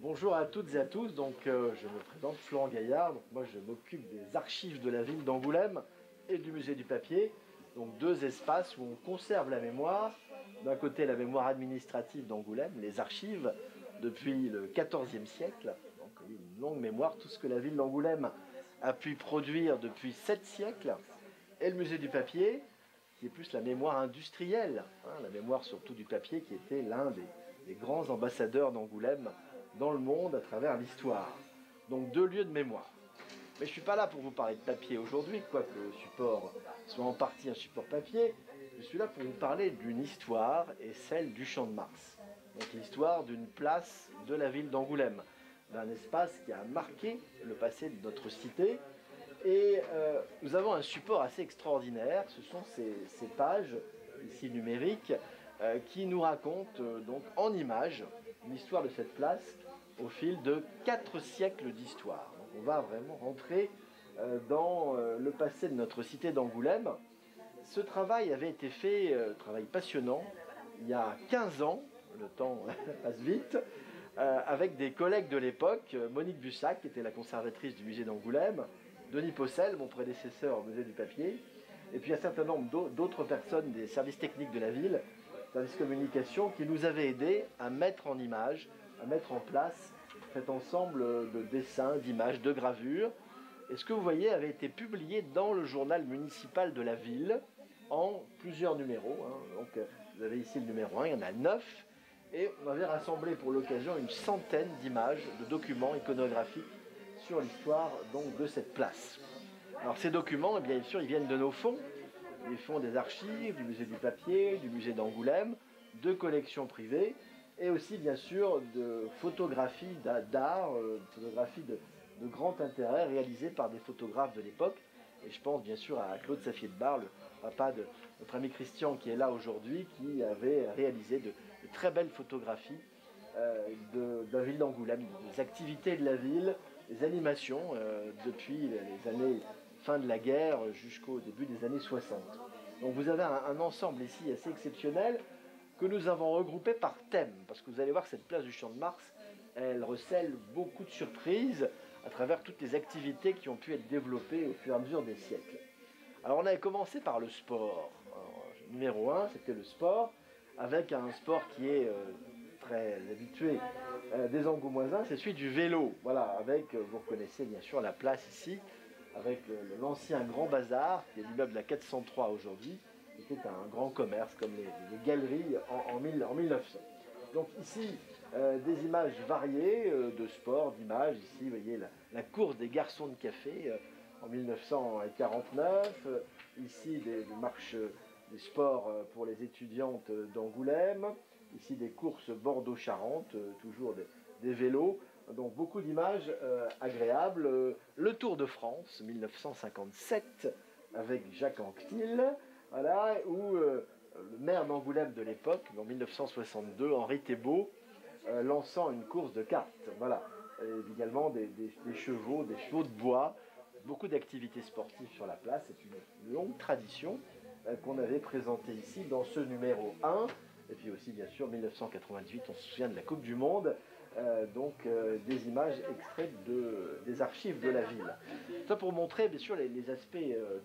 Bonjour à toutes et à tous, je me présente Florent Gaillard, moi je m'occupe des archives de la ville d'Angoulême et du musée du papier, donc deux espaces où on conserve la mémoire. D'un côté la mémoire administrative d'Angoulême, les archives depuis le XIVe siècle, donc une longue mémoire, tout ce que la ville d'Angoulême a pu produire depuis 7 siècles, et le musée du papier qui est plus la mémoire industrielle, la mémoire surtout du papier qui était l'un des grands ambassadeurs d'Angoulême dans le monde à travers l'histoire. Donc deux lieux de mémoire. Mais je ne suis pas là pour vous parler de papier aujourd'hui, quoique le support soit en partie un support papier. Je suis là pour vous parler d'une histoire, et celle du Champ de Mars. Donc l'histoire d'une place de la ville d'Angoulême, d'un espace qui a marqué le passé de notre cité. Et nous avons un support assez extraordinaire, ce sont ces pages, ici numériques, qui nous racontent donc en images l'histoire de cette place au fil de 4 siècles d'histoire. On va vraiment rentrer dans le passé de notre cité d'Angoulême. Ce travail avait été fait, travail passionnant, il y a 15 ans, le temps passe vite, avec des collègues de l'époque, Monique Bussac, qui était la conservatrice du musée d'Angoulême, Denis Possel, mon prédécesseur au musée du papier, et puis un certain nombre d'autres personnes des services techniques de la ville, services communication, qui nous avaient aidés à mettre en image, à mettre en place cet ensemble de dessins, d'images, de gravures. Et ce que vous voyez avait été publié dans le journal municipal de la ville en plusieurs numéros. Donc vous avez ici le numéro 1, il y en a 9. Et on avait rassemblé pour l'occasion une centaine d'images, de documents iconographiques sur l'histoire de cette place. Alors ces documents, bien sûr, ils viennent de nos fonds, les fonds des archives, du musée du papier, du musée d'Angoulême, de collections privées, et aussi bien sûr de photographies d'art, photographies de grand intérêt réalisées par des photographes de l'époque. Et je pense bien sûr à Claude Safié-de-Bar, le papa de notre ami Christian qui est là aujourd'hui, qui avait réalisé de très belles photographies de la ville d'Angoulême, des activités de la ville, des animations depuis les années fin de la guerre jusqu'au début des années 60. Donc vous avez un ensemble ici assez exceptionnel que nous avons regroupé par thème, parce que vous allez voir que cette place du Champ de Mars, elle recèle beaucoup de surprises à travers toutes les activités qui ont pu être développées au fur et à mesure des siècles. Alors on avait commencé par le sport. Alors, numéro 1, c'était le sport, avec un sport qui est très habitué des Angoumoisins, c'est celui du vélo. Voilà, avec, vous reconnaissez bien sûr la place ici, avec l'ancien Grand Bazar, qui est l'immeuble de la 403 aujourd'hui, qui était un grand commerce, comme les galeries en 1900. Donc ici, des images variées de sport, d'images. Ici, vous voyez la course des garçons de café en 1949. Ici, des marches des sports pour les étudiantes d'Angoulême. Ici, des courses Bordeaux-Charentes, toujours des vélos. Donc beaucoup d'images agréables. Le Tour de France, 1957, avec Jacques Anquetil, voilà, où le maire d'Angoulême de l'époque, en 1962, Henri Thébault, lançant une course de cartes. Voilà. Et également des chevaux de bois, beaucoup d'activités sportives sur la place. C'est une longue tradition qu'on avait présentée ici dans ce numéro 1. Et puis aussi, bien sûr, 1998, on se souvient de la Coupe du Monde, des images extraites des archives de la ville. Ça pour montrer, bien sûr, les aspects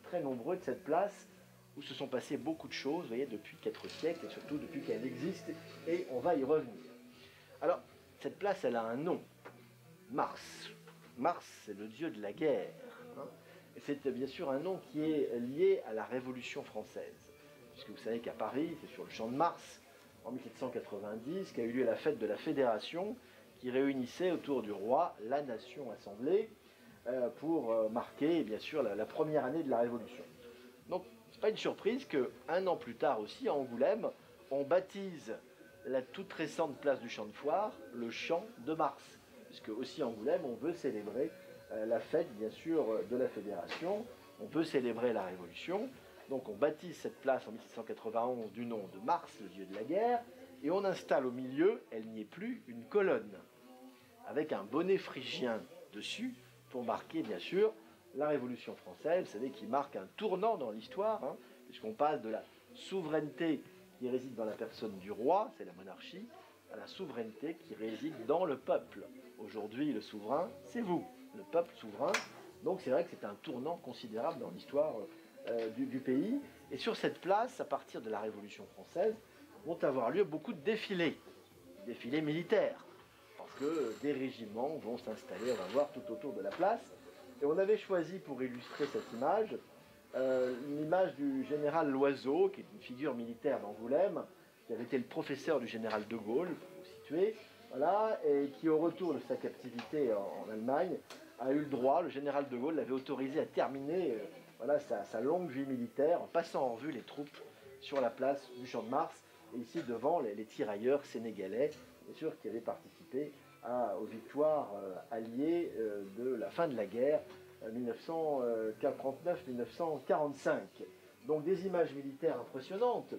très nombreux de cette place, où se sont passées beaucoup de choses, vous voyez, depuis 4 siècles, et surtout depuis qu'elle existe, et on va y revenir. Alors, cette place, elle a un nom, Mars. Mars, c'est le dieu de la guerre. Et c'est bien sûr un nom qui est lié à la Révolution française. Puisque vous savez qu'à Paris, c'est sur le Champ de Mars, en 1790, qu'a eu lieu la fête de la Fédération, qui réunissait autour du roi la nation assemblée pour marquer, bien sûr, la première année de la Révolution. Donc, c'est pas une surprise qu'un an plus tard aussi, à Angoulême, on baptise la toute récente place du Champ de Foire le Champ de Mars. Puisque aussi à Angoulême, on veut célébrer la fête, bien sûr, de la Fédération, on peut célébrer la Révolution. Donc on baptise cette place en 1791 du nom de Mars, le dieu de la guerre, et on installe au milieu, elle n'y est plus, une colonne, avec un bonnet phrygien dessus, pour marquer bien sûr la Révolution française, vous savez, qui marque un tournant dans l'histoire, puisqu'on passe de la souveraineté qui réside dans la personne du roi, c'est la monarchie, à la souveraineté qui réside dans le peuple. Aujourd'hui, le souverain, c'est vous, le peuple souverain. Donc c'est vrai que c'est un tournant considérable dans l'histoire du pays. Et sur cette place, à partir de la Révolution française, vont avoir lieu beaucoup de défilés militaires. Parce que des régiments vont s'installer, on va voir, tout autour de la place. Et on avait choisi pour illustrer cette image, une image du général Loiseau, qui est une figure militaire d'Angoulême, qui avait été le professeur du général de Gaulle, pour vous situer, voilà, et qui au retour de sa captivité en Allemagne, a eu le droit, le général de Gaulle l'avait autorisé à terminer voilà, sa longue vie militaire en passant en revue les troupes sur la place du Champ de Mars, et ici devant les tirailleurs sénégalais, bien sûr, qui avaient participé aux victoires alliées de la fin de la guerre 1939-1945. Donc des images militaires impressionnantes.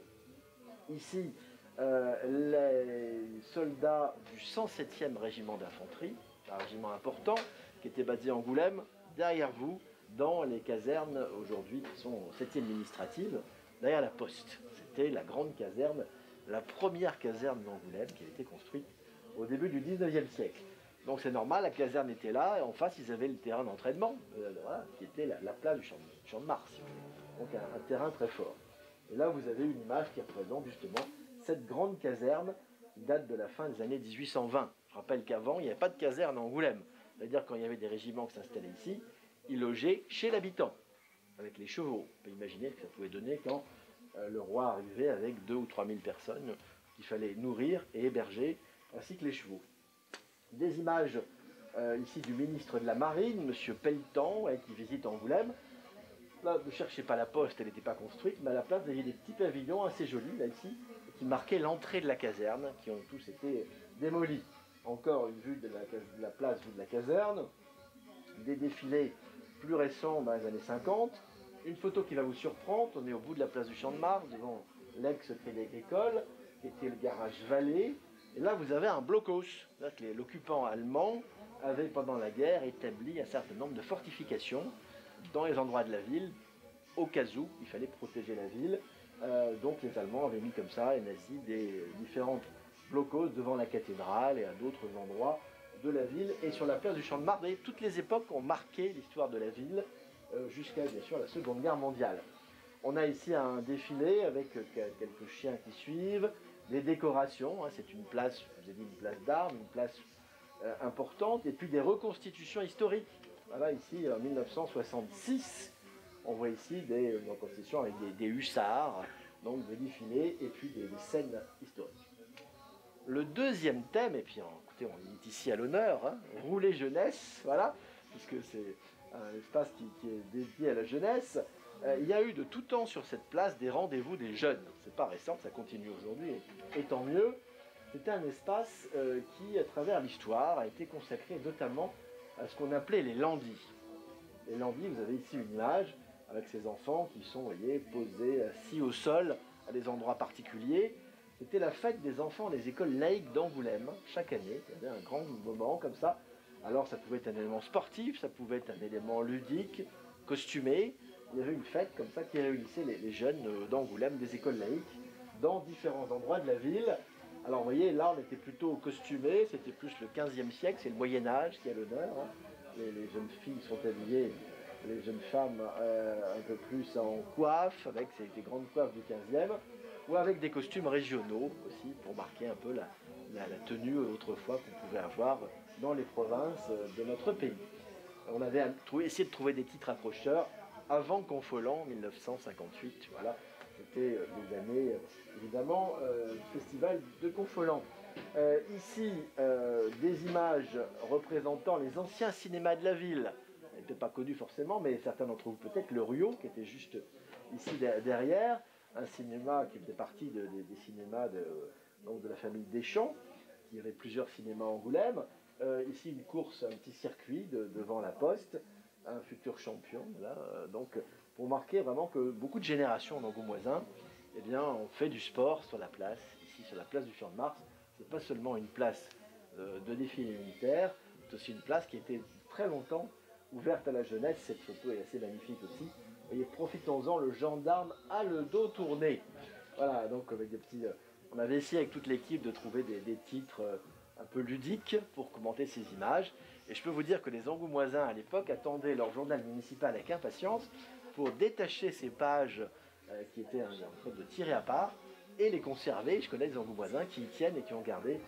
Ici, les soldats du 107e régiment d'infanterie, un régiment important, qui était basé à Angoulême, derrière vous, dans les casernes aujourd'hui qui sont 7e administrative, derrière la poste. C'était la grande caserne, la première caserne d'Angoulême qui avait été construite au début du 19e siècle. Donc c'est normal, la caserne était là, et en face ils avaient le terrain d'entraînement, voilà, qui était la place du champ de Mars. Donc un terrain très fort. Et là vous avez une image qui représente justement cette grande caserne qui date de la fin des années 1820. Je rappelle qu'avant il n'y avait pas de caserne à Angoulême. C'est-à-dire quand il y avait des régiments qui s'installaient ici, ils logeaient chez l'habitant, avec les chevaux. On peut imaginer ce que ça pouvait donner quand le roi arrivait avec 2 ou 3 000 personnes qu'il fallait nourrir et héberger, ainsi que les chevaux. Des images ici du ministre de la Marine, M. Pelletan, qui visite Angoulême. Là, ne cherchez pas la poste, elle n'était pas construite, mais à la place, vous aviez des petits pavillons assez jolis, là, ici, qui marquaient l'entrée de la caserne, qui ont tous été démolis. Encore une vue de la place, vue de la caserne, des défilés plus récents dans les années 50, une photo qui va vous surprendre, on est au bout de la place du Champ de Mars, devant l'ex-crédit agricole, qui était le garage Vallée, et là vous avez un blocos, c'est-à-dire que l'occupant allemand avait pendant la guerre établi un certain nombre de fortifications dans les endroits de la ville, au cas où il fallait protéger la ville. Donc les Allemands avaient mis comme ça, les nazis, des différents blocos devant la cathédrale et à d'autres endroits de la ville. Et sur la place du Champ de Mars, vous voyez, toutes les époques ont marqué l'histoire de la ville jusqu'à bien sûr la Seconde Guerre mondiale. On a ici un défilé avec quelques chiens qui suivent, des décorations, hein, c'est une place, je vous ai dit une place d'armes, une place importante, et puis des reconstitutions historiques. Voilà, ici en 1966, on voit ici des reconstitutions avec des hussards, donc des défilés, et puis des scènes historiques. Le deuxième thème, et puis écoutez, on est ici à l'honneur, hein, rouler jeunesse, voilà, puisque c'est un espace qui est dédié à la jeunesse. Il y a eu de tout temps sur cette place des rendez-vous des jeunes. C'est pas récent, ça continue aujourd'hui, et tant mieux. C'était un espace qui, à travers l'histoire, a été consacré notamment à ce qu'on appelait les landis. Les landis, vous avez ici une image avec ces enfants qui sont, vous voyez, posés assis au sol à des endroits particuliers. C'était la fête des enfants des écoles laïques d'Angoulême, chaque année. Il y avait un grand moment comme ça. Alors ça pouvait être un élément sportif, ça pouvait être un élément ludique, costumé. Il y avait une fête comme ça qui réunissait les jeunes d'Angoulême, des écoles laïques, dans différents endroits de la ville. Alors vous voyez, là on était plutôt costumés, c'était plus le 15e siècle, c'est le Moyen-Âge qui a l'honneur. Hein. Les jeunes filles sont habillées, les jeunes femmes un peu plus en coiffe, avec des grandes coiffes du 15e, ou avec des costumes régionaux aussi, pour marquer un peu la tenue autrefois qu'on pouvait avoir dans les provinces de notre pays. On avait essayé de trouver des titres accrocheurs avant Confolens, 1958, voilà. C'était des années, évidemment, du festival de Confolens. Ici, des images représentant les anciens cinémas de la ville. Ils n'étaient pas connus forcément, mais certains d'entre vous peut-être, le Rio, qui était juste ici derrière, un cinéma qui faisait partie des cinémas de la famille Deschamps, qui avait plusieurs cinémas à Angoulême. Ici, une course, un petit circuit devant la Poste, un futur champion, là, donc pour marquer vraiment que beaucoup de générations d'Angoumoisins, eh bien, ont fait du sport sur la place, ici sur la place du Champ de Mars. C'est pas seulement une place de défilé militaire, c'est aussi une place qui était très longtemps ouverte à la jeunesse. Cette photo est assez magnifique aussi. Et profitons-en, le gendarme a le dos tourné. Voilà, donc avec des petits. On avait essayé avec toute l'équipe de trouver des titres un peu ludique pour commenter ces images. Et je peux vous dire que les Angoumoisins à l'époque attendaient leur journal municipal avec impatience pour détacher ces pages qui étaient en train de tirer à part et les conserver. Je connais des Angoumoisins qui y tiennent et qui ont gardé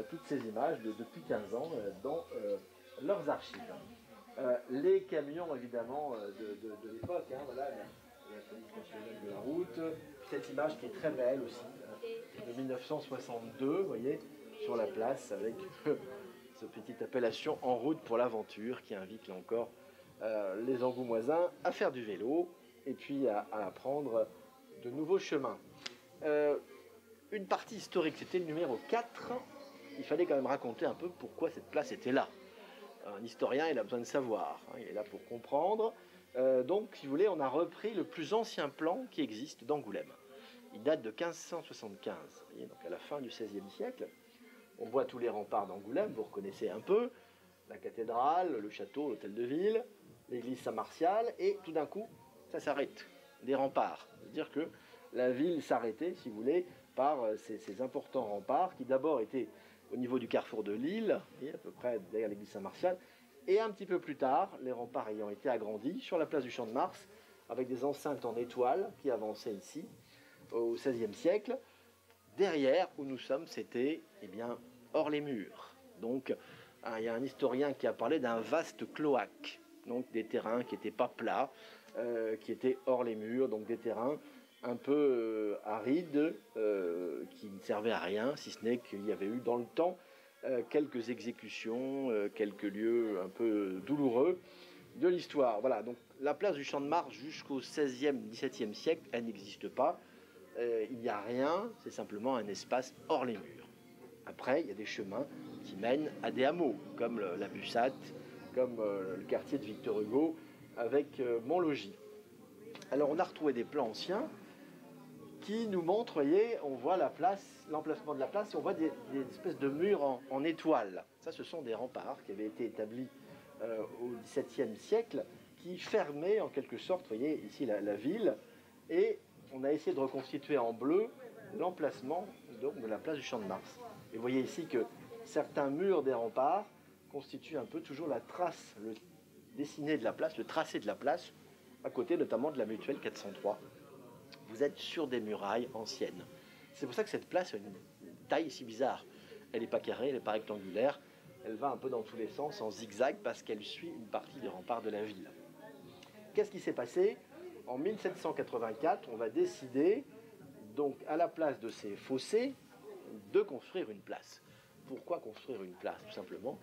toutes ces images depuis 15 ans dans leurs archives. Les camions évidemment de l'époque, hein, voilà, la police nationale de la route, cette image qui est très belle aussi, de 1962, vous voyez, sur la place avec cette petite appellation En route pour l'aventure qui invite là encore les Angoumoisins à faire du vélo et puis à apprendre de nouveaux chemins. Une partie historique, c'était le numéro 4. Il fallait quand même raconter un peu pourquoi cette place était là. Un historien, il a besoin de savoir, hein, il est là pour comprendre. Donc, si vous voulez, on a repris le plus ancien plan qui existe d'Angoulême. Il date de 1575, vous voyez, donc à la fin du XVIe siècle. On voit tous les remparts d'Angoulême, vous reconnaissez un peu, la cathédrale, le château, l'hôtel de ville, l'église Saint-Martial, et tout d'un coup, ça s'arrête, des remparts. C'est-à-dire que la ville s'arrêtait, si vous voulez, par ces importants remparts qui d'abord étaient au niveau du carrefour de Lille, et à peu près derrière l'église Saint-Martial, et un petit peu plus tard, les remparts ayant été agrandis, sur la place du Champ de Mars, avec des enceintes en étoiles qui avançaient ici, au XVIe siècle. Derrière, où nous sommes, c'était hors les murs. Donc, il y a un historien qui a parlé d'un vaste cloaque, donc des terrains qui n'étaient pas plats, qui étaient hors les murs, donc des terrains un peu arides, qui ne servaient à rien, si ce n'est qu'il y avait eu dans le temps quelques exécutions, quelques lieux un peu douloureux de l'histoire. Voilà, donc la place du Champ de Mars jusqu'au XVIe, XVIIe siècle, elle n'existe pas. Il n'y a rien, c'est simplement un espace hors les murs. Après, il y a des chemins qui mènent à des hameaux, comme la Bussate, comme le quartier de Victor Hugo, avec Montlogis. Alors on a retrouvé des plans anciens qui nous montrent, voyez, on voit la place, l'emplacement de la place, et on voit des espèces de murs en étoiles. Ça, ce sont des remparts qui avaient été établis au XVIIe siècle, qui fermaient en quelque sorte, vous voyez, ici la ville, et on a essayé de reconstituer en bleu l'emplacement de la place du Champ de Mars. Et vous voyez ici que certains murs des remparts constituent un peu toujours la trace, le dessiné de la place, le tracé de la place, à côté notamment de la mutuelle 403. Vous êtes sur des murailles anciennes. C'est pour ça que cette place a une taille si bizarre. Elle n'est pas carrée, elle n'est pas rectangulaire, elle va un peu dans tous les sens, en zigzag, parce qu'elle suit une partie des remparts de la ville. Qu'est-ce qui s'est passé ? En 1784, on va décider, donc à la place de ces fossés, de construire une place. Pourquoi construire une place ? Tout simplement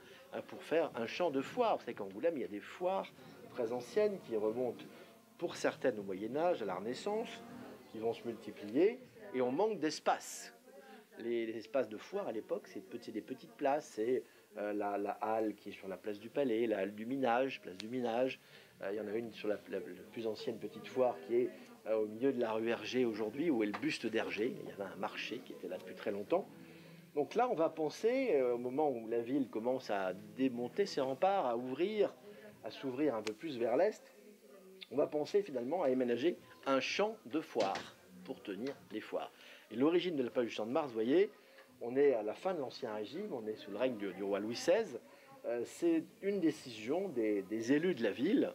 pour faire un champ de foire. Vous savez qu'Angoulême, il y a des foires très anciennes qui remontent pour certaines au Moyen-Âge, à la Renaissance, qui vont se multiplier, et on manque d'espace. Les espaces de foire à l'époque, c'est des petites places, c'est la halle qui est sur la place du Palais, la halle du Minage, place du Minage. Il y en a une sur la plus ancienne petite foire qui est au milieu de la rue Hergé aujourd'hui, où est le buste d'Hergé. Il y avait un marché qui était là depuis très longtemps. Donc là, on va penser, au moment où la ville commence à démonter ses remparts, à ouvrir, à s'ouvrir un peu plus vers l'est, on va penser finalement à aménager un champ de foire pour tenir les foires. Et l'origine de la place du Champ de Mars, vous voyez, on est à la fin de l'Ancien Régime, on est sous le règne du roi Louis XVI. C'est une décision des élus de la ville.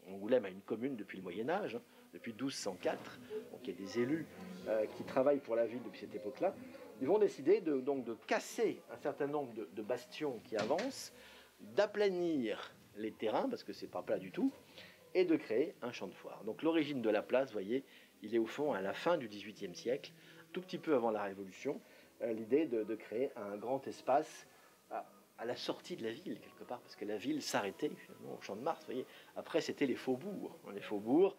Angoulême a une commune depuis le Moyen-Âge, hein, depuis 1204. Donc il y a des élus qui travaillent pour la ville depuis cette époque-là. Ils vont décider de casser un certain nombre de bastions qui avancent, d'aplanir les terrains, parce que c'est pas plat du tout, et de créer un champ de foire. Donc l'origine de la place, vous voyez, il est au fond à la fin du XVIIIe siècle, tout petit peu avant la Révolution, l'idée de créer un grand espace à la sortie de la ville, quelque part, parce que la ville s'arrêtait finalement au Champ de Mars. Vous voyez. Après, c'était les faubourgs,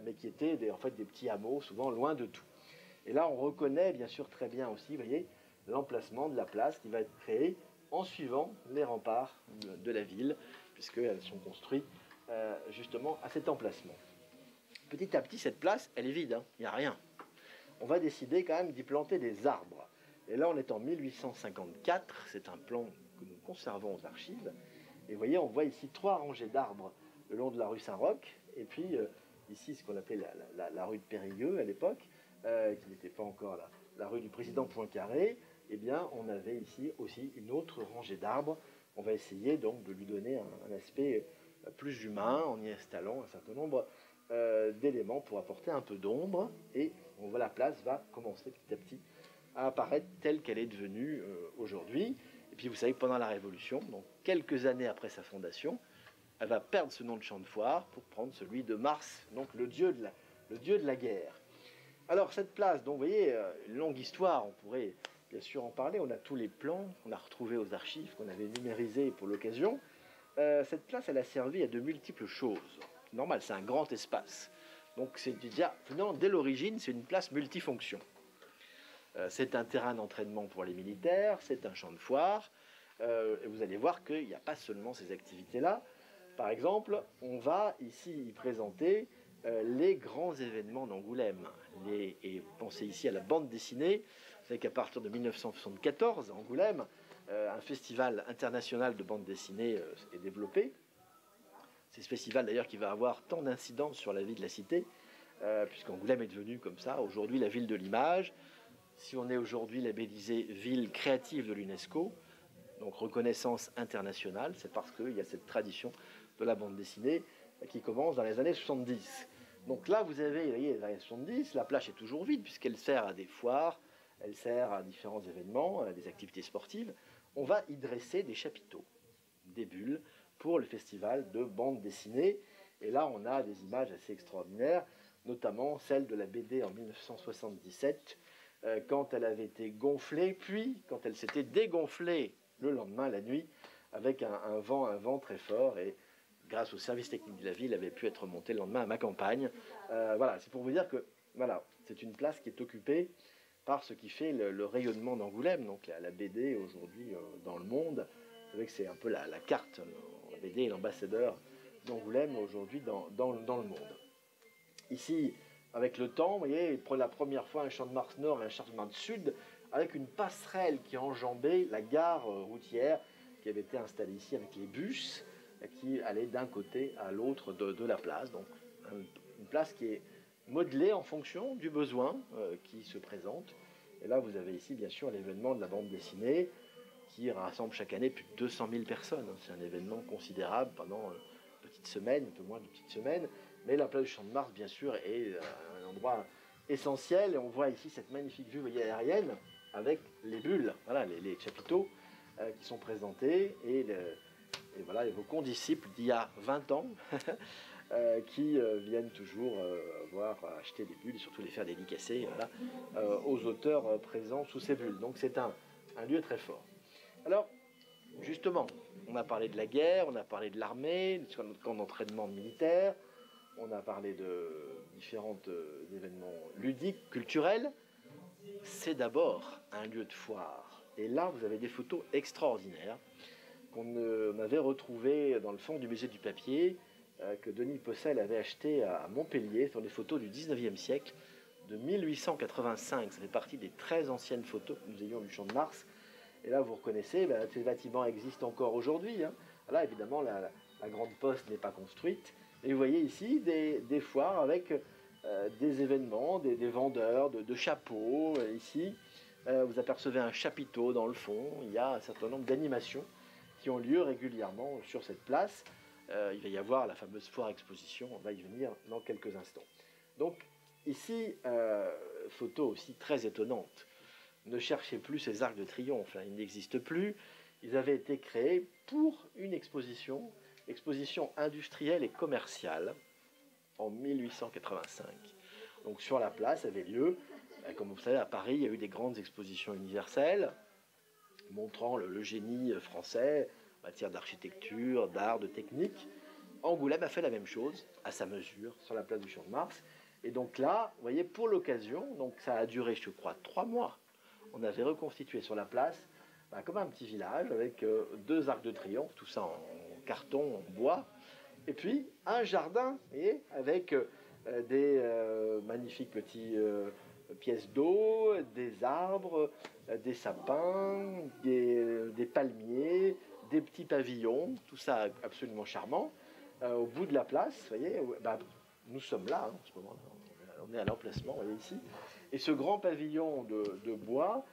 mais qui étaient en fait des petits hameaux, souvent loin de tout. Et là, on reconnaît bien sûr très bien aussi, vous voyez, l'emplacement de la place qui va être créée en suivant les remparts de la ville, puisqu'elles sont construites justement à cet emplacement. Petit à petit, cette place, elle est vide, hein, il n'y a rien. On va décider quand même d'y planter des arbres. Et là, on est en 1854, c'est un plan que nous conservons aux archives. Et vous voyez, on voit ici 3 rangées d'arbres le long de la rue Saint-Roch, et puis ici, ce qu'on appelait la rue de Périgueux à l'époque, qui n'était pas encore la rue du président Poincaré, eh bien, on avait ici aussi une autre rangée d'arbres. On va essayer donc de lui donner un aspect plus humain en y installant un certain nombre d'éléments pour apporter un peu d'ombre. Et on voit la place va commencer petit à petit à apparaître telle qu'elle est devenue aujourd'hui. Et puis vous savez que pendant la Révolution, donc quelques années après sa fondation, elle va perdre ce nom de champ de foire pour prendre celui de Mars, donc le dieu de la guerre. Alors cette place, donc vous voyez, une longue histoire, on pourrait bien sûr en parler, on a tous les plans, on a retrouvé aux archives qu'on avait numérisés pour l'occasion. Cette place, elle a servi à de multiples choses. Normal, c'est un grand espace. Donc c'est déjà, dès l'origine, c'est une place multifonction. C'est un terrain d'entraînement pour les militaires, c'est un champ de foire, et vous allez voir qu'il n'y a pas seulement ces activités-là. Par exemple, on va ici y présenter les grands événements d'Angoulême. Et pensez ici à la bande dessinée. Vous savez qu'à partir de 1974, à Angoulême, un festival international de bande dessinée est développé. C'est ce festival d'ailleurs qui va avoir tant d'incidence sur la vie de la cité, puisqu'Angoulême est devenue comme ça, aujourd'hui la ville de l'image. Si on est aujourd'hui labellisé ville créative de l'UNESCO, donc reconnaissance internationale, c'est parce qu'il y a cette tradition de la bande dessinée qui commence dans les années 70. Donc là, vous avez, les années 70, la plage est toujours vide puisqu'elle sert à des foires, elle sert à différents événements, à des activités sportives. On va y dresser des chapiteaux, des bulles, pour le festival de bande dessinée. Et là, on a des images assez extraordinaires, notamment celle de la BD en 1977, quand elle avait été gonflée, puis quand elle s'était dégonflée le lendemain, la nuit, avec un vent très fort. Et grâce au service technique de la ville, elle avait pu être montée le lendemain à ma campagne. Voilà, c'est pour vous dire que voilà, c'est une place qui est occupée par ce qui fait le rayonnement d'Angoulême, donc la BD aujourd'hui dans le monde. Vous savez que c'est un peu la carte, la BD est l'ambassadeur d'Angoulême aujourd'hui dans le monde. Ici, avec le temps, vous voyez, pour la première fois un champ de Mars Nord et un champ de Mars Sud, avec une passerelle qui enjambait la gare routière qui avait été installée ici avec les bus qui allaient d'un côté à l'autre de la place. Donc une place qui est modelée en fonction du besoin qui se présente. Et là, vous avez ici, bien sûr, l'événement de la bande dessinée qui rassemble chaque année plus de 200 000 personnes. C'est un événement considérable pendant une petite semaine, un peu moins d'une petite semaine. Mais la place du Champ de Mars, bien sûr, est un endroit essentiel. Et on voit ici cette magnifique vue aérienne avec les bulles, voilà, les chapiteaux qui sont présentés. Et voilà, vos condisciples d'il y a 20 ans qui viennent toujours voir acheter des bulles et surtout les faire dédicacer voilà, aux auteurs présents sous ces bulles. Donc c'est un lieu très fort. Alors, justement, on a parlé de la guerre, on a parlé de l'armée, de notre camp d'entraînement militaire, on a parlé de différents événements ludiques, culturels. C'est d'abord un lieu de foire. Et là, vous avez des photos extraordinaires qu'on avait retrouvées dans le fond du musée du papier, que Denis Possel avait acheté à Montpellier, sur des photos du 19e siècle, de 1885. Ça fait partie des très anciennes photos que nous ayons du Champ de Mars. Et là, vous reconnaissez, ces bâtiments existent encore aujourd'hui. Hein. Là, évidemment, la grande poste n'est pas construite. Et vous voyez ici des foires avec des événements, des vendeurs de chapeaux. Ici, vous apercevez un chapiteau dans le fond. Il y a un certain nombre d'animations qui ont lieu régulièrement sur cette place. Il va y avoir la fameuse foire exposition. On va y venir dans quelques instants. Donc, ici, photo aussi très étonnante. Ne cherchez plus ces arcs de triomphe, hein, ils n'existent plus. Ils avaient été créés pour une exposition industrielle et commerciale, en 1885. Donc sur la place avait lieu, comme vous savez, à Paris, il y a eu des grandes expositions universelles, montrant le génie français en matière d'architecture, d'art, de technique. Angoulême a fait la même chose, à sa mesure, sur la place du Champ de Mars. Et donc là, vous voyez, pour l'occasion, donc ça a duré, je crois, 3 mois, on avait reconstitué sur la place comme un petit village avec 2 arcs de triomphe, tout ça en carton, en bois, et puis un jardin, vous voyez, avec des magnifiques petites pièces d'eau, des arbres, des sapins, des palmiers, des petits pavillons, tout ça absolument charmant. Au bout de la place, vous voyez, nous sommes là, hein, en ce moment-là. On est à l'emplacement, vous voyez ici. Et ce grand pavillon de bois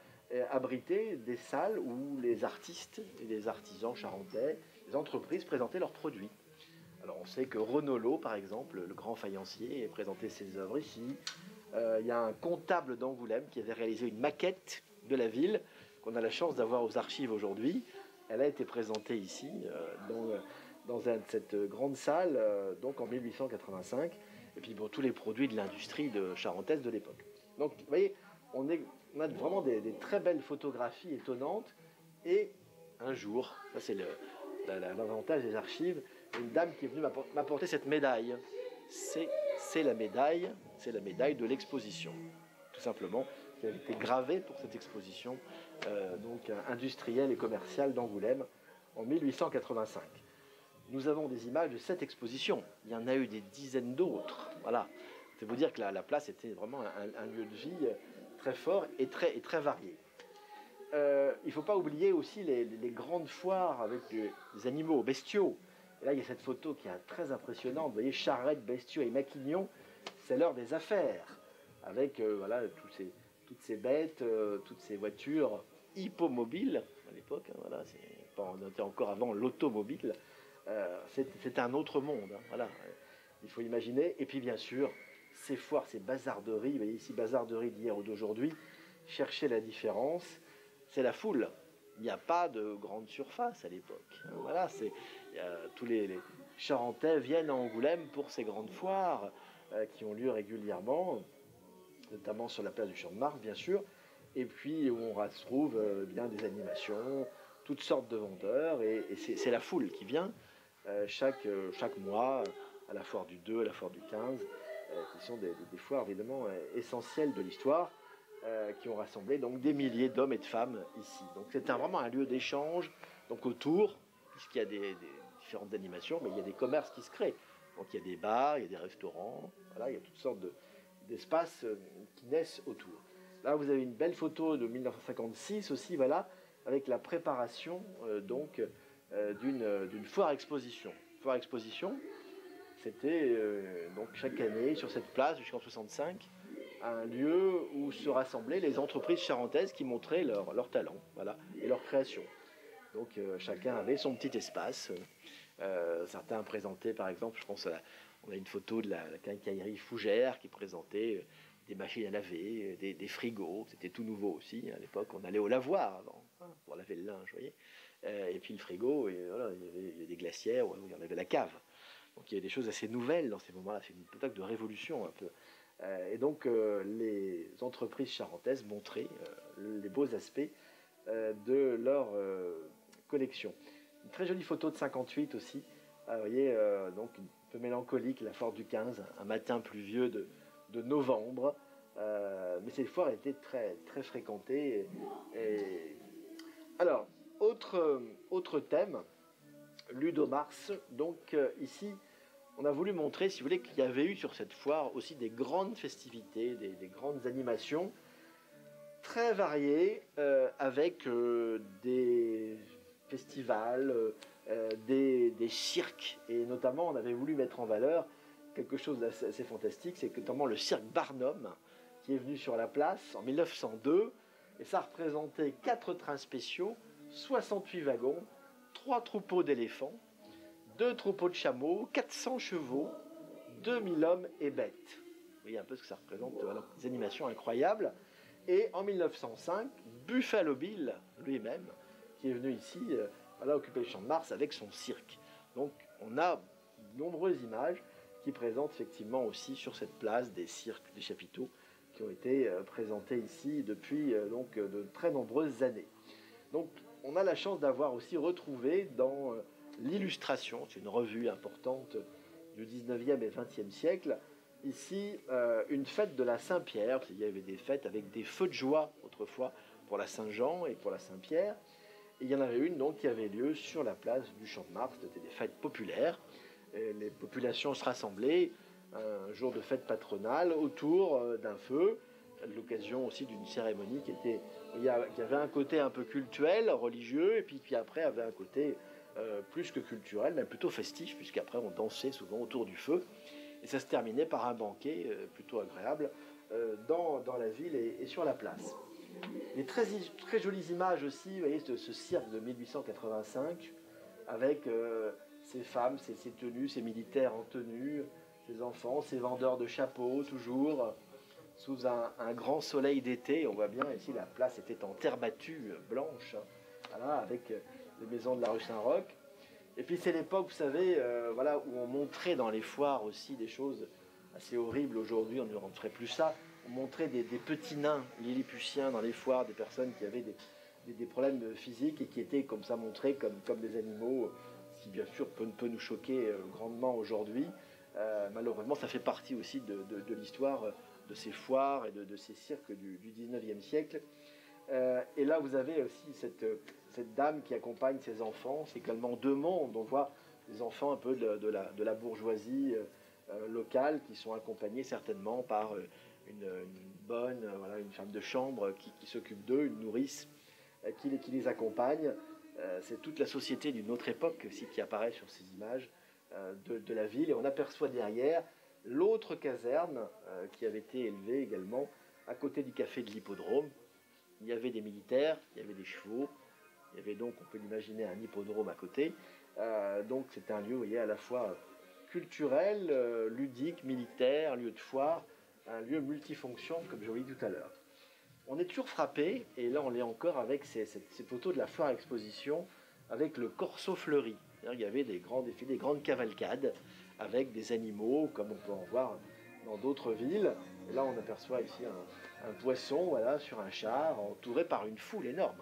abritait des salles où les artistes et les artisans charentais, les entreprises présentaient leurs produits. Alors on sait que Renolo, par exemple, le grand faïencier, présentait ses œuvres ici. Il y a un comptable d'Angoulême qui avait réalisé une maquette de la ville, qu'on a la chance d'avoir aux archives aujourd'hui. Elle a été présentée ici, dans cette grande salle, donc en 1885. Et puis bon, tous les produits de l'industrie charentaise de l'époque. Donc vous voyez, on a vraiment des très belles photographies étonnantes. Et un jour, ça c'est l'avantage des archives, une dame qui est venue m'apporter cette médaille. C'est la médaille de l'exposition, tout simplement, qui a été gravée pour cette exposition industrielle et commerciale d'Angoulême en 1885. Nous avons des images de cette exposition. Il y en a eu des dizaines d'autres. Voilà. C'est vous dire que la place était vraiment un lieu de vie très fort et très varié. Il ne faut pas oublier aussi les grandes foires avec des animaux bestiaux. Et là, il y a cette photo qui est très impressionnante. Vous voyez, charrettes, bestiaux et maquignons, c'est l'heure des affaires. Avec voilà, toutes ces bêtes, toutes ces voitures hippomobiles à l'époque. Hein, voilà, on était encore avant l'automobile. C'est un autre monde. Hein, voilà. Il faut imaginer. Et puis, bien sûr, ces foires, ces bazarderies. Vous voyez ici, bazarderies d'hier ou d'aujourd'hui. Cherchez la différence. C'est la foule. Il n'y a pas de grande surface à l'époque. Voilà, tous les Charentais viennent à Angoulême pour ces grandes foires qui ont lieu régulièrement, notamment sur la place du Champ de Mars, bien sûr, et puis où on retrouve bien des animations, toutes sortes de vendeurs, et c'est la foule qui vient chaque mois, à la foire du 2, à la foire du 15, qui sont des foires évidemment essentielles de l'histoire, qui ont rassemblé donc des milliers d'hommes et de femmes ici. Donc c'est vraiment un lieu d'échange donc autour, puisqu'il y a des différentes animations, mais il y a des commerces qui se créent. Donc il y a des bars, il y a des restaurants, voilà, il y a toutes sortes d'espaces qui naissent autour. Là vous avez une belle photo de 1956 aussi, voilà, avec la préparation d'une foire exposition. Foire exposition, c'était donc chaque année sur cette place jusqu'en 65, un lieu où se rassemblaient les entreprises charentaises qui montraient leur talent, voilà, et leur création. Donc chacun avait son petit espace. Certains présentaient, par exemple, je pense, on a une photo de la quincaillerie Fougère qui présentait des machines à laver, des frigos. C'était tout nouveau aussi. À l'époque, on allait au lavoir avant pour laver le linge, vous voyez. Et puis le frigo, et voilà, il y avait des glacières, où il y en avait la cave. Donc il y avait des choses assez nouvelles dans ces moments-là. C'est une époque de révolution un peu. Et donc les entreprises charentaises montraient les beaux aspects de leur collection. Une très jolie photo de 58 aussi. Vous voyez, donc un peu mélancolique, la foire du 15, un matin pluvieux de novembre. Mais cette foire était très, très fréquentée. Alors, autre thème, Ludomars. Donc ici, on a voulu montrer, si vous voulez, qu'il y avait eu sur cette foire aussi des grandes festivités, des grandes animations très variées, avec des festivals, des cirques. Et notamment, on avait voulu mettre en valeur quelque chose d'assez fantastique, c'est que notamment le cirque Barnum, qui est venu sur la place en 1902, et ça représentait 4 trains spéciaux, 68 wagons, 3 troupeaux d'éléphants, 2 troupeaux de chameaux, 400 chevaux, 2000 hommes et bêtes. Vous voyez un peu ce que ça représente, voilà, des animations incroyables. Et en 1905, Buffalo Bill lui-même, qui est venu ici, occuper le Champ de Mars avec son cirque. Donc on a de nombreuses images qui présentent effectivement aussi sur cette place des cirques, des chapiteaux, qui ont été présentés ici depuis de très nombreuses années. Donc on a la chance d'avoir aussi retrouvé dans l'Illustration, c'est une revue importante du 19e et 20e siècle, ici une fête de la Saint-Pierre. Il y avait des fêtes avec des feux de joie autrefois pour la Saint-Jean et pour la Saint-Pierre. Et il y en avait une donc qui avait lieu sur la place du Champ de Mars. C'était des fêtes populaires. Et les populations se rassemblaient un jour de fête patronale autour d'un feu, à l'occasion aussi d'une cérémonie qui avait un côté un peu cultuel, religieux, et puis qui après avait un côté plus que culturel, mais plutôt festif, puisqu'après on dansait souvent autour du feu. Et ça se terminait par un banquet plutôt agréable dans la ville et sur la place. très jolies images aussi, vous voyez, ce cirque de 1885, avec ces femmes, ces tenues, ces militaires en tenue, ces enfants, ces vendeurs de chapeaux, toujours, sous un grand soleil d'été. On voit bien ici, la place était en terre battue, blanche, voilà, avec les maisons de la rue Saint-Roch. Et puis c'est l'époque, vous savez, voilà, où on montrait dans les foires aussi des choses assez horribles. Aujourd'hui, on ne ferait plus ça. On montrait des petits nains lilliputiens dans les foires, des personnes qui avaient des problèmes physiques et qui étaient comme ça montrés comme des animaux, ce qui bien sûr peut nous choquer grandement aujourd'hui. Malheureusement, ça fait partie aussi de l'histoire de ces foires et de ces cirques du 19e siècle. Et là, vous avez aussi cette dame qui accompagne ses enfants. C'est également deux mondes. On voit des enfants un peu de la bourgeoisie locale qui sont accompagnés certainement par une bonne, voilà, une femme de chambre qui s'occupe d'eux, une nourrice qui les accompagne. C'est toute la société d'une autre époque aussi qui apparaît sur ces images de la ville. Et on aperçoit derrière l'autre caserne qui avait été élevée également à côté du café de l'hippodrome. Il y avait des militaires, il y avait des chevaux, il y avait donc, on peut l'imaginer, un hippodrome à côté. Donc c'est un lieu, vous voyez, à la fois culturel, ludique, militaire, lieu de foire, un lieu multifonction, comme je vous l'ai dit tout à l'heure. On est toujours frappé, et là on l'est encore avec ces photos de la foire exposition, avec le corso fleuri. Il y avait des grands défilés, des grandes cavalcades, avec des animaux, comme on peut en voir dans d'autres villes. Et là on aperçoit ici un poisson, voilà, sur un char, entouré par une foule énorme.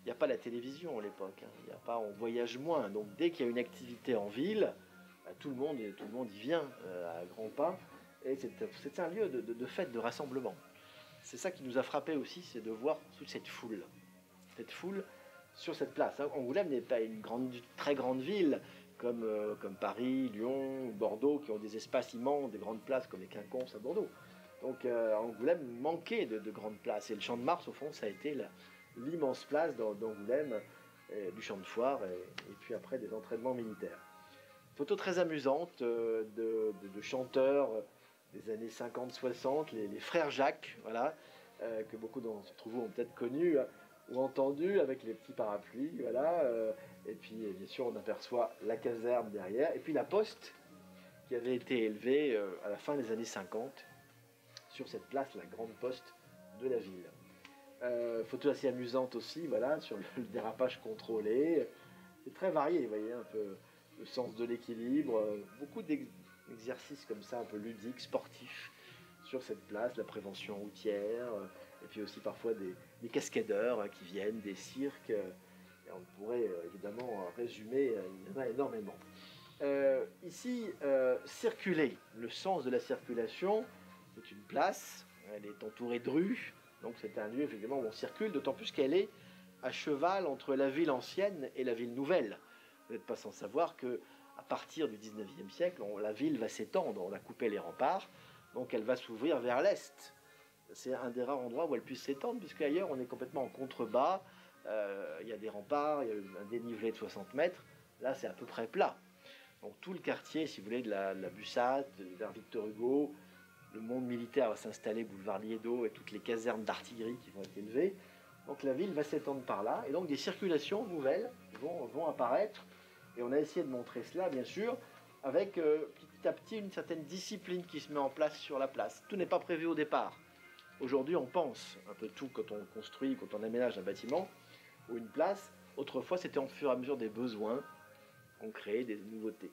Il n'y a pas la télévision à l'époque, il y a pas, on voyage moins. Donc dès qu'il y a une activité en ville, tout le monde y vient à grands pas. Et c'est un lieu de fête, de rassemblement. C'est ça qui nous a frappé aussi, c'est de voir toute cette foule sur cette place. Angoulême n'est pas une très grande ville comme Paris, Lyon, Bordeaux, qui ont des espaces immenses, des grandes places comme les Quinconces à Bordeaux. Donc Angoulême manquait de grandes places. Et le Champ de Mars, au fond, ça a été l'immense place d'Angoulême, du champ de foire, et puis après des entraînements militaires. Photo très amusante de chanteurs des années 50-60, les frères Jacques, voilà, que beaucoup d'entre vous ont peut-être connus ou entendus avec les petits parapluies, voilà. Et puis bien sûr on aperçoit la caserne derrière, et puis la poste qui avait été élevée à la fin des années 50 sur cette place, la grande poste de la ville. Photo assez amusante aussi, voilà, sur le dérapage contrôlé. C'est très varié, vous voyez, un peu le sens de l'équilibre, beaucoup d'exercices comme ça, un peu ludiques, sportifs, sur cette place, la prévention routière, et puis aussi parfois des cascadeurs qui viennent, des cirques, et on pourrait évidemment résumer, il y en a énormément. Ici, circuler, le sens de la circulation, c'est une place, elle est entourée de rues, donc c'est un lieu effectivement où on circule, d'autant plus qu'elle est à cheval entre la ville ancienne et la ville nouvelle. Vous n'êtes pas sans savoir qu'à partir du 19e siècle, la ville va s'étendre, on a coupé les remparts, donc elle va s'ouvrir vers l'est. C'est un des rares endroits où elle puisse s'étendre, puisque ailleurs on est complètement en contrebas, il y a des remparts, il y a un dénivelé de 60 mètres, là c'est à peu près plat. Donc tout le quartier, si vous voulez, de la Bussate, vers Victor Hugo, le monde militaire va s'installer boulevard Liédo et toutes les casernes d'artillerie qui vont être élevées. Donc la ville va s'étendre par là, et donc des circulations nouvelles vont apparaître. Et on a essayé de montrer cela, bien sûr, avec petit à petit une certaine discipline qui se met en place sur la place. Tout n'est pas prévu au départ. Aujourd'hui, on pense un peu tout quand on construit, quand on aménage un bâtiment ou une place. Autrefois, c'était au fur et à mesure des besoins qu'on créait des nouveautés.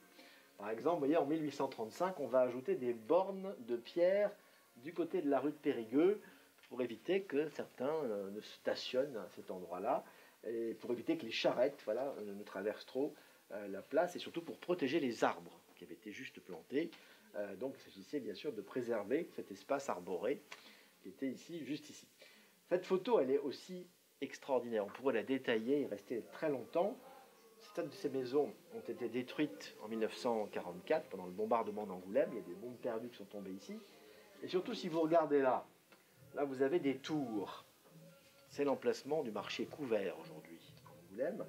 Par exemple, vous voyez, en 1835, on va ajouter des bornes de pierre du côté de la rue de Périgueux pour éviter que certains ne stationnent à cet endroit-là et pour éviter que les charrettes, voilà, ne traversent trop la place, et surtout pour protéger les arbres qui avaient été juste plantés. Donc il s'agissait bien sûr de préserver cet espace arboré qui était ici, juste ici. Cette photo, elle est aussi extraordinaire. On pourrait la détailler et rester très longtemps. Certaines de ces maisons ont été détruites en 1944 pendant le bombardement d'Angoulême. Il y a des bombes perdues qui sont tombées ici. Et surtout, si vous regardez là vous avez des tours. C'est l'emplacement du marché couvert aujourd'hui, Angoulême,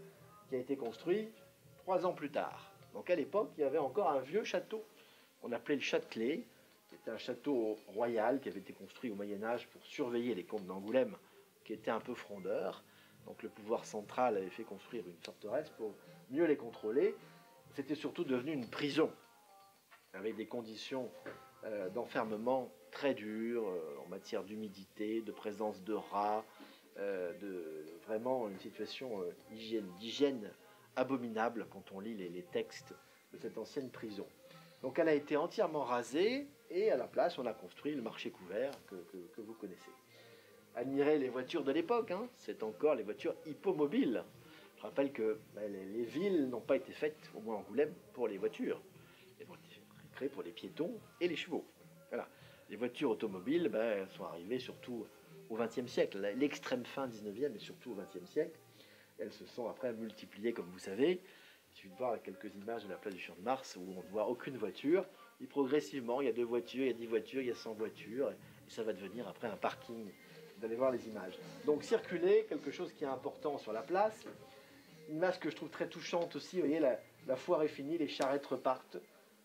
qui a été construit 3 ans plus tard. Donc à l'époque, il y avait encore un vieux château qu'on appelait le Châtelet, qui était un château royal qui avait été construit au Moyen-Âge pour surveiller les comtes d'Angoulême qui étaient un peu frondeurs. Donc le pouvoir central avait fait construire une forteresse pour mieux les contrôler. C'était surtout devenu une prison, avec des conditions d'enfermement très dures en matière d'humidité, de présence de rats, vraiment une situation d'hygiène abominable quand on lit les textes de cette ancienne prison. Donc elle a été entièrement rasée et à la place on a construit le marché couvert que vous connaissez. Admirez les voitures de l'époque, hein, c'est encore les voitures hippomobiles. Je rappelle que les villes n'ont pas été faites, au moins Angoulême, pour les voitures. Elles ont été créées pour les piétons et les chevaux. Voilà. Les voitures automobiles sont arrivées surtout au XXe siècle, l'extrême fin 19e et surtout au XXe siècle. Elles se sont après multipliées, comme vous savez. Il suffit de voir quelques images de la place du Champ de Mars où on ne voit aucune voiture. Et progressivement, il y a 2 voitures, il y a 10 voitures, il y a 100 voitures. Et ça va devenir après un parking. Vous allez voir les images. Donc circuler, quelque chose qui est important sur la place. Une image que je trouve très touchante aussi. Vous voyez, la foire est finie, les charrettes repartent,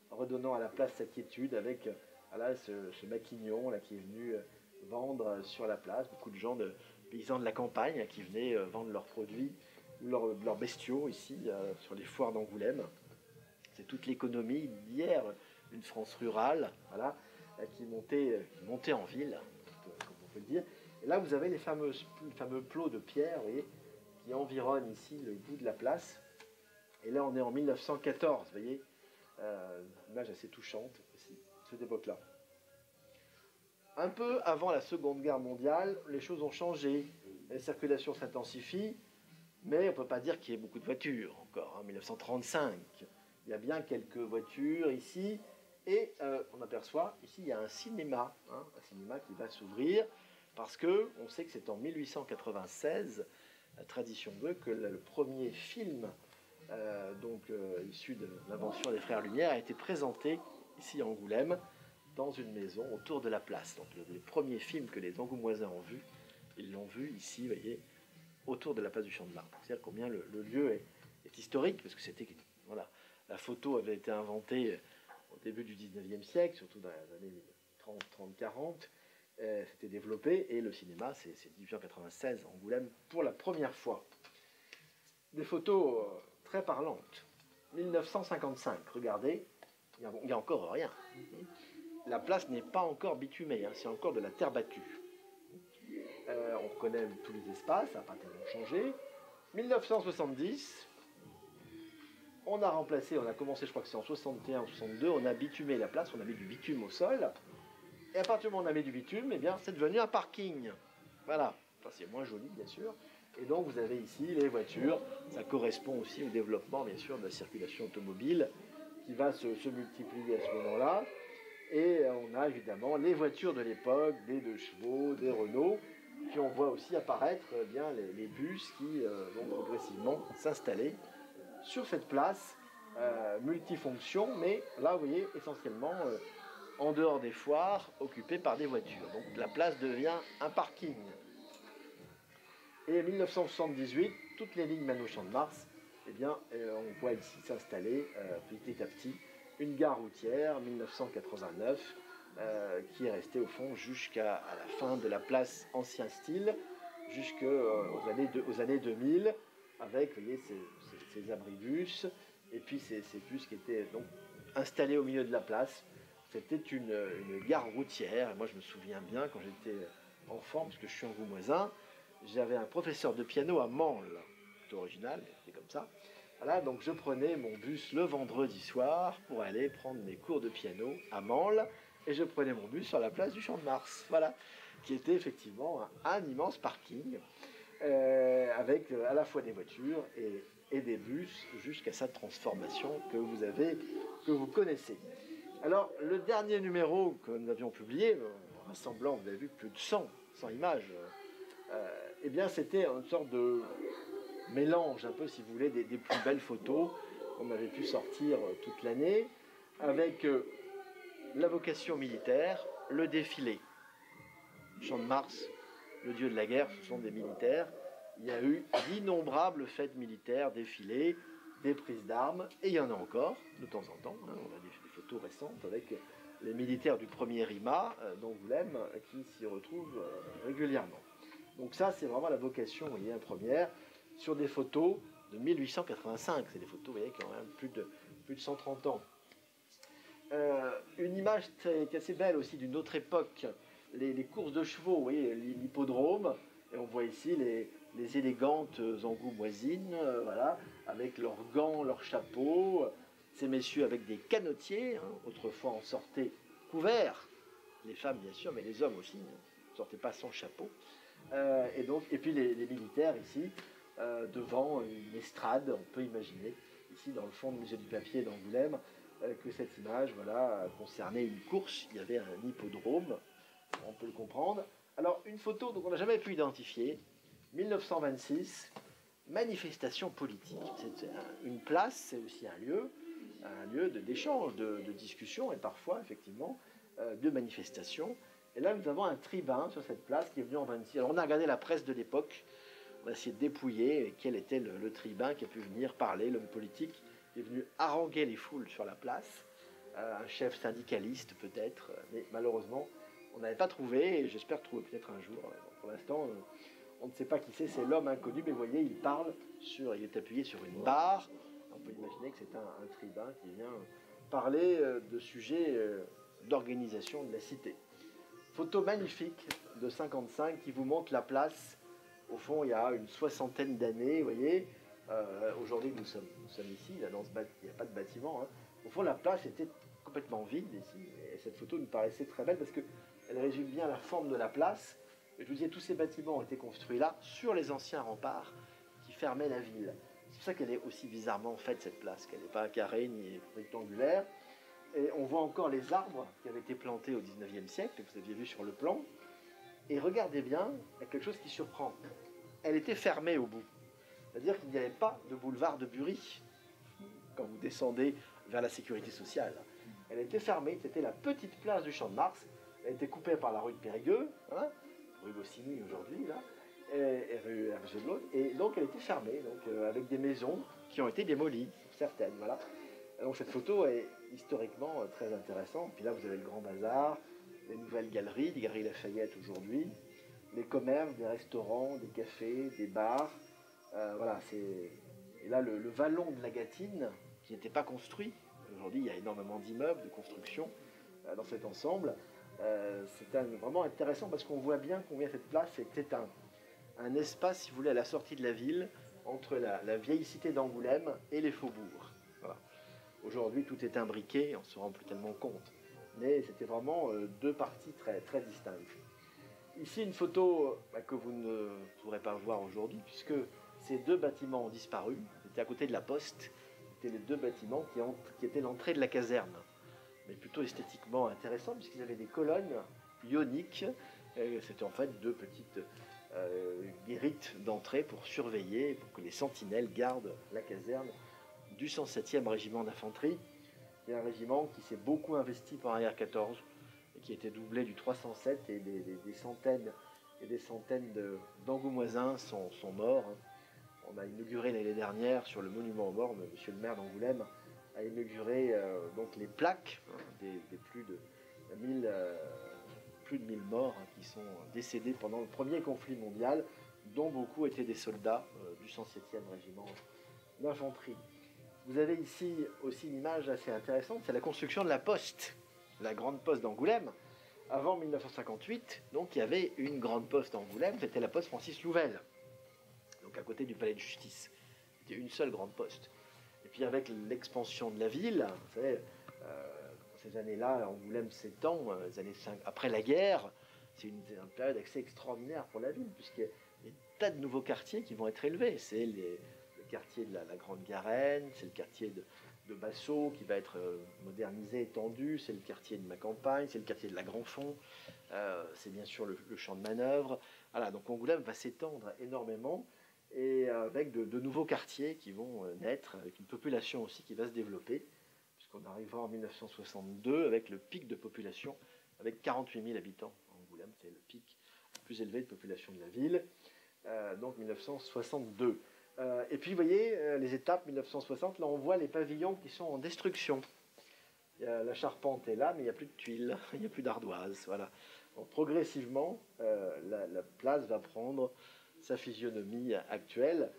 redonnant à la place sa quiétude avec voilà, ce maquignon là, qui est venu vendre sur la place. Beaucoup de gens, de paysans de la campagne qui venaient vendre leurs produits ou leurs bestiaux ici sur les foires d'Angoulême. C'est toute l'économie d'hier, une France rurale, voilà, qui montait en ville, comme on peut le dire. Et là, vous avez les fameux plots de pierre, vous voyez, qui environnent ici le bout de la place. Et là, on est en 1914, vous voyez, une image assez touchante aussi, cette époque-là. Un peu avant la Seconde Guerre mondiale, les choses ont changé. La circulation s'intensifie, mais on ne peut pas dire qu'il y ait beaucoup de voitures encore. En 1935, il y a bien quelques voitures ici, et on aperçoit, ici, il y a un cinéma qui va s'ouvrir, parce qu'on sait que c'est en 1896, la tradition veut que le premier film issu de l'invention des Frères Lumière a été présenté ici à Angoulême, dans une maison autour de la place. Donc le premier film que les Angoumoisins ont vu, ils l'ont vu ici, vous voyez, autour de la place du Champ de Mars. C'est-à-dire combien le lieu est historique, parce que c'était, voilà, la photo avait été inventée au début du 19e siècle, surtout dans les années 30, 30, 40. C'était développé, et le cinéma, c'est 1896 à Angoulême pour la première fois. Des photos très parlantes. 1955, regardez, il n'y a encore rien. La place n'est pas encore bitumée, hein, c'est encore de la terre battue. On reconnaît tous les espaces, ça n'a pas tellement changé. 1970, on a remplacé, on a commencé, je crois que c'est en 61 ou 62, on a bitumé la place, on a mis du bitume au sol. Et à partir du moment où on a mis du bitume, eh bien, c'est devenu un parking. Voilà. Enfin, c'est moins joli, bien sûr. Et donc, vous avez ici les voitures. Ça correspond aussi au développement, bien sûr, de la circulation automobile qui va se multiplier à ce moment-là. Et on a évidemment les voitures de l'époque, des 2 chevaux, des Renault. Puis on voit aussi apparaître bien les bus qui vont progressivement s'installer sur cette place multifonction. Mais là, vous voyez, essentiellement en dehors des foires, occupées par des voitures. Donc la place devient un parking. Et en 1978, toutes les lignes mènent au Champ de Mars. Eh bien, on voit ici s'installer petit à petit une gare routière, 1989, qui est restée au fond jusqu'à la fin de la place ancien style, jusqu'aux années 2000, avec, vous voyez, ces abribus, et puis ces bus qui étaient donc installés au milieu de la place. C'était une gare routière, et moi je me souviens bien quand j'étais enfant, parce que je suis angoumoisin, j'avais un professeur de piano à Mansle, c'est original, c'était comme ça. Voilà, donc je prenais mon bus le vendredi soir pour aller prendre mes cours de piano à Mansle, et je prenais mon bus sur la place du Champ de Mars, voilà, qui était effectivement un immense parking, avec à la fois des voitures et des bus, jusqu'à sa transformation que vous connaissez. Alors, le dernier numéro que nous avions publié, rassemblant, vous avez vu, plus de 100 images, eh bien, c'était une sorte de mélange, un peu, si vous voulez, des plus belles photos qu'on avait pu sortir toute l'année, avec la vocation militaire, le défilé. Champ de Mars, le dieu de la guerre, ce sont des militaires. Il y a eu d'innombrables fêtes militaires, défilés, des prises d'armes, et il y en a encore, de temps en temps. Hein, on a des photos récentes avec les militaires du 1er RIMA d'Angoulême qui s'y retrouvent régulièrement. Donc ça, c'est vraiment la vocation, vous voyez, première, sur des photos de 1885. C'est des photos, vous voyez, qui ont quand même plus de 130 ans. Une image qui est assez belle aussi d'une autre époque, les courses de chevaux, vous voyez, l'hippodrome, et on voit ici les élégantes angoumoisines, voilà, avec leurs gants, leurs chapeaux, ces messieurs avec des canotiers, hein, autrefois on sortait couverts, les femmes bien sûr, mais les hommes aussi, ne sortaient pas sans chapeau, et puis les militaires ici, devant une estrade, on peut imaginer, ici dans le fond du musée du papier d'Angoulême, que cette image voilà, concernait une course, il y avait un hippodrome, on peut le comprendre. Alors une photo qu'on n'a jamais pu identifier, 1926, manifestation politique. C'est une place, c'est aussi un lieu d'échange, de discussion et parfois effectivement de manifestation. Et là nous avons un tribun sur cette place qui est venu en 26. Alors on a regardé la presse de l'époque, on a essayé de dépouiller quel était le tribun qui a pu venir parler, l'homme politique qui est venu haranguer les foules sur la place, un chef syndicaliste peut-être, mais malheureusement on n'avait pas trouvé, et j'espère trouver peut-être un jour. Pour l'instant, on ne sait pas qui c'est l'homme inconnu, mais vous voyez, il est appuyé sur une barre. On peut imaginer que c'est un tribun qui vient parler de sujets d'organisation de la cité. Photo magnifique de 55 qui vous montre la place, au fond, il y a une soixantaine d'années, vous voyez. Aujourd'hui, nous sommes ici, là, il n'y a pas de bâtiment. Hein. Au fond, la place était complètement vide ici, et cette photo nous paraissait très belle parce qu'elle résume bien la forme de la place. Et je vous disais, tous ces bâtiments ont été construits là, sur les anciens remparts qui fermaient la ville. C'est pour ça qu'elle est aussi bizarrement faite, cette place, qu'elle n'est pas carrée ni rectangulaire. Et on voit encore les arbres qui avaient été plantés au 19e siècle, que vous aviez vu sur le plan. Et regardez bien, il y a quelque chose qui surprend. Elle était fermée au bout. C'est-à-dire qu'il n'y avait pas de boulevard de Bury quand vous descendez vers la sécurité sociale. Elle était fermée, c'était la petite place du Champ de Mars. Elle était coupée par la rue de Périgueux, hein, rue Goscinny aujourd'hui, là, et rue Hergé de l'autre. Et donc elle était fermée, donc, avec des maisons qui ont été démolies, certaines. Voilà. Donc cette photo est historiquement très intéressante. Puis là, vous avez le Grand Bazar, les nouvelles galeries, les Galeries Lafayette aujourd'hui, les commerces, des restaurants, des cafés, des bars. Voilà, et là, le vallon de la Gâtine, qui n'était pas construit. Aujourd'hui, il y a énormément d'immeubles, de construction dans cet ensemble. C'est vraiment intéressant parce qu'on voit bien combien cette place était un espace, si vous voulez, à la sortie de la ville, entre la vieille cité d'Angoulême et les faubourgs. Voilà. Aujourd'hui, tout est imbriqué, on ne se rend plus tellement compte. Mais c'était vraiment deux parties très, très distinctes. Ici, une photo que vous ne pourrez pas voir aujourd'hui, puisque ces deux bâtiments ont disparu. C'était à côté de la poste. C'était les deux bâtiments qui étaient l'entrée de la caserne. Mais plutôt esthétiquement intéressant, puisqu'ils avaient des colonnes ioniques. C'était en fait deux petites guérites d'entrée pour surveiller, pour que les sentinelles gardent la caserne du 107e régiment d'infanterie, qui est un régiment qui s'est beaucoup investi pendant la guerre 14 et qui a été doublé du 307 et des centaines et des centaines d'Angoumoisins sont morts. On a inauguré l'année dernière sur le monument aux morts, monsieur le maire d'Angoulême a inauguré donc les plaques des plus de 1000 morts qui sont décédés pendant le premier conflit mondial, dont beaucoup étaient des soldats du 107e régiment d'infanterie. Vous avez ici aussi une image assez intéressante, c'est la construction de la poste, la grande poste d'Angoulême. Avant 1958, donc il y avait une grande poste d'Angoulême, c'était la poste Francis Louvel, donc à côté du palais de justice. C'était une seule grande poste. Et puis avec l'expansion de la ville, vous savez, ces années-là, Angoulême s'étend, les années 5, après la guerre, c'est une période assez extraordinaire pour la ville, puisqu'il y a des tas de nouveaux quartiers qui vont être élevés. C'est le quartier de la Grande Garenne, c'est le quartier de Bassaux qui va être modernisé, étendu, c'est le quartier de ma campagne, c'est le quartier de la Grand-Fond, c'est bien sûr le champ de manœuvre. Voilà, donc Angoulême va s'étendre énormément, et avec de nouveaux quartiers qui vont naître, avec une population aussi qui va se développer, puisqu'on arrivera en 1962 avec le pic de population, avec 48 000 habitants. Angoulême, c'est le pic le plus élevé de population de la ville, donc 1962. Et puis, vous voyez, les étapes 1960, là on voit les pavillons qui sont en destruction. La charpente est là, mais il n'y a plus de tuiles, il n'y a plus d'ardoise. Voilà. Donc, progressivement, la place va prendre sa physionomie actuelle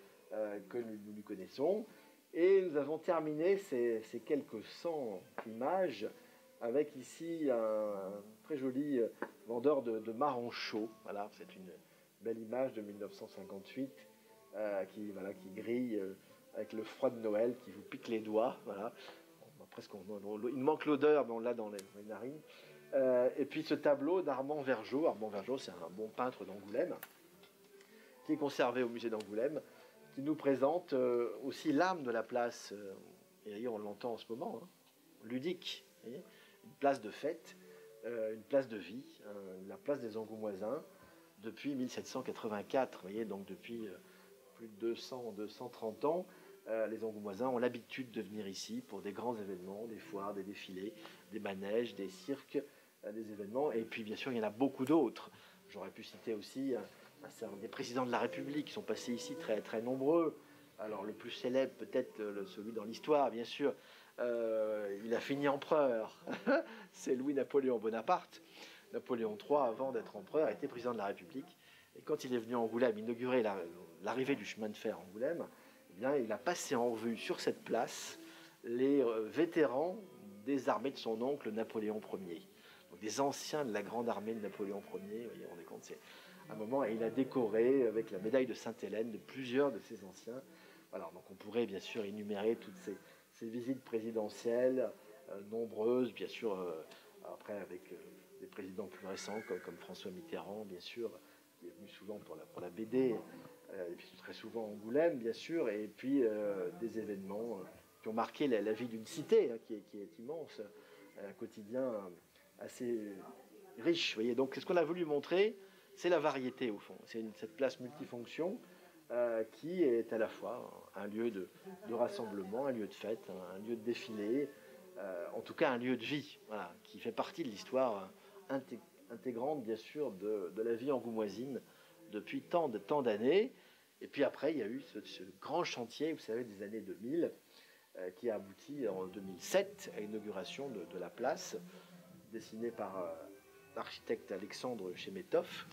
que nous lui connaissons. Et nous avons terminé ces quelques 100 images avec ici un très joli vendeur de marrons chauds. Voilà, c'est une belle image de 1958 qui grille avec le froid de Noël qui vous pique les doigts. Voilà. Il manque l'odeur, mais on l'a dans les narines. Et puis ce tableau d'Armand Vergeot. Armand Vergeot, c'est un bon peintre d'Angoulême, qui est conservé au musée d'Angoulême, qui nous présente aussi l'âme de la place, et d'ailleurs on l'entend en ce moment, hein, ludique, voyez, une place de fête, une place de vie, la place des Angoumoisins, depuis 1784, vous voyez, donc depuis plus de 230 ans, les Angoumoisins ont l'habitude de venir ici pour des grands événements, des foires, des défilés, des manèges, des cirques, des événements, et puis bien sûr il y en a beaucoup d'autres. J'aurais pu citer aussi des présidents de la République qui sont passés ici très, très nombreux. Alors le plus célèbre peut-être celui dans l'histoire, bien sûr, il a fini empereur, c'est Louis-Napoléon Bonaparte. Napoléon III, avant d'être empereur, était président de la République. Et quand il est venu à Angoulême inaugurer l'arrivée du chemin de fer à Angoulême, eh bien, il a passé en revue sur cette place les vétérans des armées de son oncle Napoléon Ier. Donc des anciens de la grande armée de Napoléon Ier, vous voyez, on est compte, c'est un moment, et il a décoré avec la médaille de Sainte-Hélène de plusieurs de ses anciens. Alors, donc on pourrait bien sûr énumérer toutes ces visites présidentielles, nombreuses, bien sûr, après avec des présidents plus récents comme François Mitterrand, bien sûr, qui est venu souvent pour la BD, et puis très souvent Angoulême, bien sûr, et puis des événements qui ont marqué la vie d'une cité, hein, qui est immense, un quotidien assez riche. Vous voyez. Donc ce qu'on a voulu montrer, c'est la variété au fond. C'est cette place multifonction qui est à la fois un lieu de rassemblement, un lieu de fête, un lieu de défilé, en tout cas un lieu de vie, voilà, qui fait partie de l'histoire intégrante, bien sûr, de la vie angoumoisine depuis tant d'années. Et puis après, il y a eu ce grand chantier, vous savez, des années 2000, qui a abouti en 2007 à l'inauguration de la place, dessinée par l'architecte Alexandre Chemetov,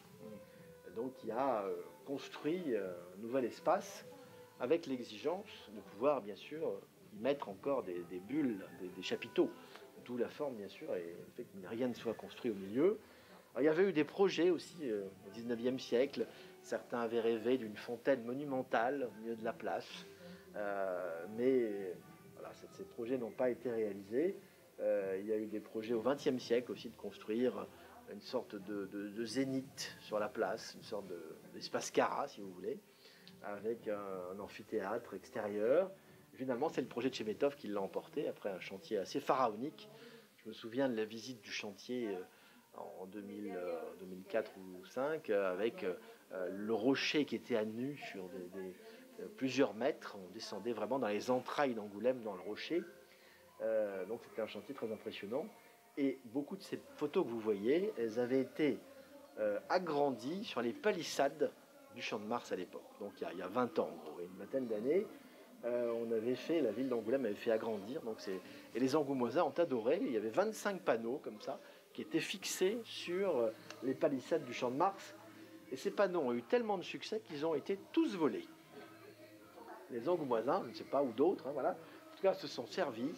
donc qui a construit un nouvel espace avec l'exigence de pouvoir, bien sûr, y mettre encore des bulles, des chapiteaux, d'où la forme, bien sûr, et le fait que rien ne soit construit au milieu. Alors, il y avait eu des projets aussi au XIXe siècle. Certains avaient rêvé d'une fontaine monumentale au milieu de la place, mais voilà, ces projets n'ont pas été réalisés. Il y a eu des projets au XXe siècle aussi de construire une sorte de zénith sur la place, une sorte d'espace Cara, si vous voulez, avec un amphithéâtre extérieur. Et finalement, c'est le projet de Chemetov qui l'a emporté après un chantier assez pharaonique. Je me souviens de la visite du chantier en 2004 ou 2005, avec le rocher qui était à nu sur plusieurs mètres. On descendait vraiment dans les entrailles d'Angoulême, dans le rocher. Donc c'était un chantier très impressionnant. Et beaucoup de ces photos que vous voyez, elles avaient été agrandies sur les palissades du Champ de Mars à l'époque. Donc il y a 20 ans, en gros, une vingtaine d'années, la ville d'Angoulême avait fait agrandir. Et les Angoumoisins ont adoré. Il y avait 25 panneaux comme ça, qui étaient fixés sur les palissades du Champ de Mars. Et ces panneaux ont eu tellement de succès qu'ils ont été tous volés. Les Angoumoisins, je ne sais pas, ou d'autres, hein, voilà, en tout cas, se sont servis.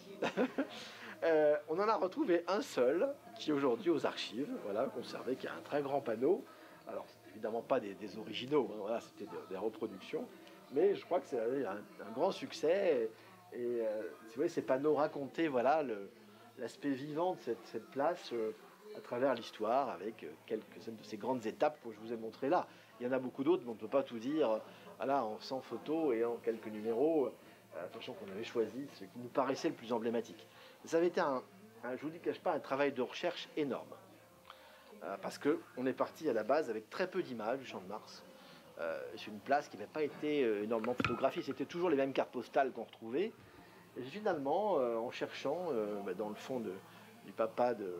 On en a retrouvé un seul, qui est aujourd'hui aux archives, voilà, conservé, qui a un très grand panneau. Alors, c'est évidemment pas des originaux, hein, voilà, c'était des reproductions, mais je crois que c'est un grand succès. Et si vous voyez, ces panneaux racontaient, voilà, l'aspect vivant de cette place à travers l'histoire, avec quelques-unes de ces grandes étapes que je vous ai montrées là. Il y en a beaucoup d'autres, mais on ne peut pas tout dire voilà, en 100 photos et en quelques numéros, sachant qu'on avait choisi ce qui nous paraissait le plus emblématique. Ça avait été je vous dis, cache pas, un travail de recherche énorme. Parce qu'on est parti à la base avec très peu d'images du Champ de Mars. C'est une place qui n'avait pas été énormément photographiée. C'était toujours les mêmes cartes postales qu'on retrouvait. Et finalement, en cherchant dans le fond du papa de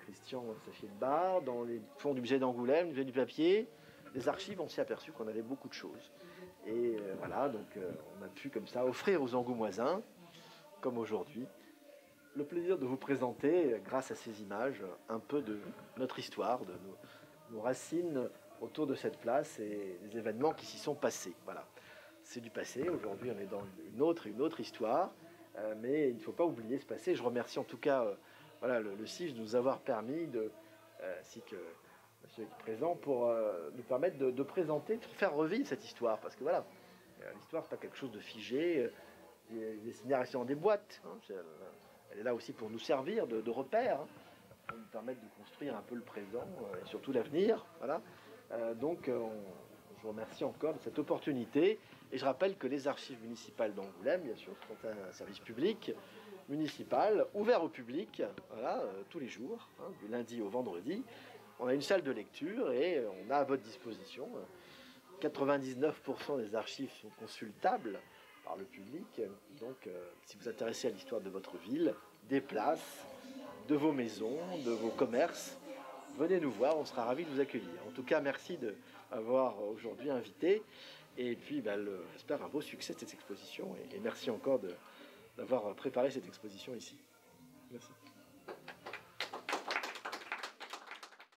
Christian Safié-de-Bar, dans les fonds du musée d'Angoulême, du musée du papier, les archives, on s'est aperçu qu'on avait beaucoup de choses. Et voilà, donc on a pu comme ça offrir aux Angoumoisins, comme aujourd'hui, le plaisir de vous présenter, grâce à ces images, un peu de notre histoire, de nos racines autour de cette place et des événements qui s'y sont passés. Voilà. C'est du passé, aujourd'hui on est dans une autre histoire, mais il ne faut pas oublier ce passé. Je remercie en tout cas voilà, le CIF de nous avoir permis, ainsi que monsieur qui est présent, pour nous permettre de présenter, de faire revivre cette histoire, parce que voilà, l'histoire c'est pas quelque chose de figé, destinée à rester dans des boîtes, hein, elle est là aussi pour nous servir de repère, hein, pour nous permettre de construire un peu le présent et surtout l'avenir. Voilà. Je vous remercie encore de cette opportunité. Et je rappelle que les archives municipales d'Angoulême, bien sûr, sont un service public municipal, ouvert au public, voilà, tous les jours, hein, du lundi au vendredi. On a une salle de lecture et on a à votre disposition 99% des archives sont consultables par le public. Donc, si vous vous intéressez à l'histoire de votre ville, des places, de vos maisons, de vos commerces, venez nous voir, on sera ravis de vous accueillir. En tout cas, merci de m'avoir aujourd'hui invité. Et puis, j'espère un beau succès de cette exposition. Et merci encore d'avoir préparé cette exposition ici. Merci.